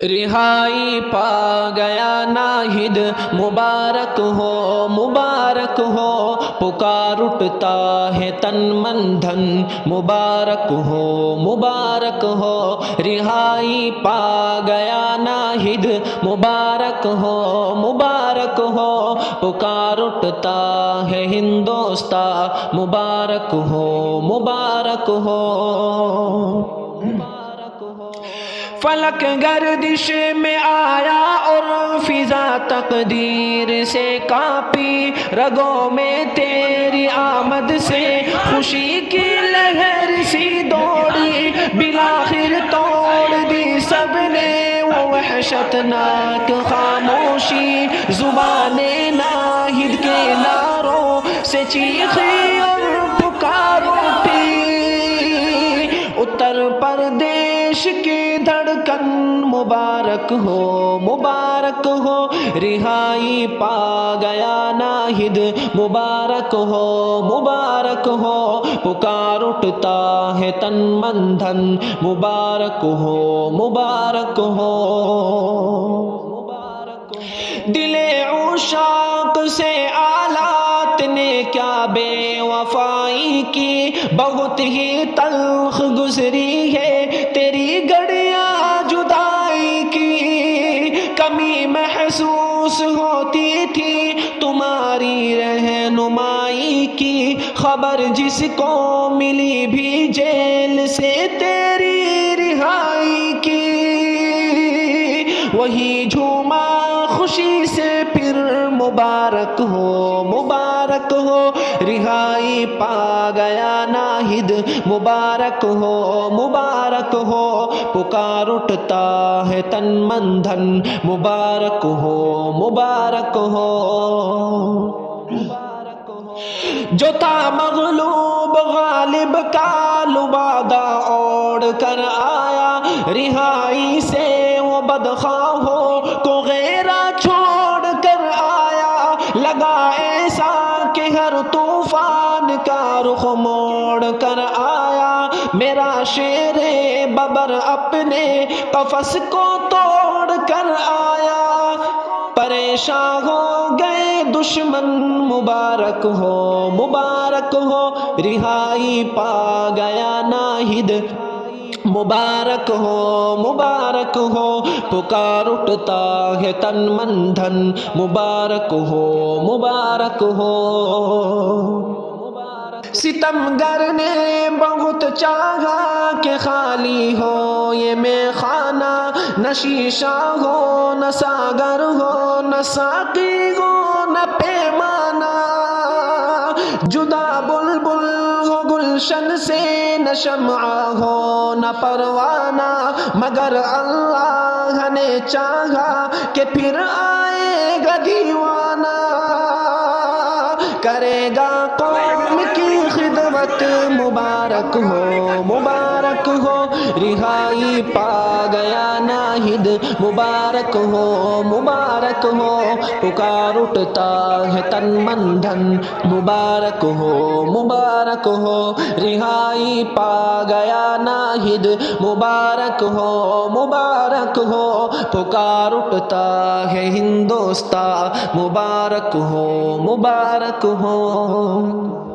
رہائی پا گیا ناہید، مبارک ہو، پکار اٹھتا ہے تن من دھن، مبارک ہو، رہائی پا گیا ناہید، مبارک ہو، پکار اٹھتا ہے ہندوستان، مبارک ہو۔ فلک گردش میں آیا اور فضا تقدیر سے کانپی، رگوں میں تیری آمد سے خوشی کی لہر سی دوڑی، بالآخر توڑ دی سب نے وہ وحشتناک خاموشی، زبان ناہید کے نعروں سے چیخی اور پکار اٹھی، اتر پردیش کی دھڑکن، مبارک ہو، رہائی پا گیا ناہید، مبارک ہو، پکار اٹھتا ہے تن من دھن، مبارک ہو۔ دل عشاق سے آلات نے کیا بے وفائی کی، بہت ہی تلخ گزری ہے تیری گھڑیاں جدائی کی، کمی محسوس ہوتی تھی تمہاری رہنمائی کی، خبر جس کو ملی بھی جیل سے تیری رہائی کی، وہی جھوما خوشی سے پھر، مبارک ہو، رہائی پا گیا ناہید، مبارک ہو، پکار اٹھتا ہے تن من دھن، مبارک ہو۔ جو تھا مغلوب غالب کا لبادہ اوڑھ کر آیا، رہائی سے وہ بدخواہوں کو غیرہ چھوڑ کر آیا، لگا ایسا کہ ہر طوفان کا رخ موڑ کر آیا، میرا شیر ببر اپنے قفس کو توڑ کر آیا، پریشان ہو گئے دشمن، مبارک ہو، رہائی پا گیا ناہید، مبارک ہو، پکار اٹھتا ہے تن من دھن، مبارک ہو۔ ستمگر نے بہت چاہا کہ خالی ہو یہ میں خانہ، نہ شیشہ ہو نہ ساگر ہو، نہ ساقی ہو نہ پیمانہ، جدا بلبل ہو گلشن سے، نہ شمع ہو نہ پروانہ، مگر اللہ نے چاہا کہ پھر آئے گا دیوانہ، کرے گا قوم کی خدمت، مبارک ہو، رہائی پا گیا ناہید، مبارک ہو، پکار اٹھتا ہے تن من دھن، مبارک ہو، رہائی پا گیا ناہید، مبارک ہو، پکار اٹھتا ہے ہندوستان، مبارک ہو۔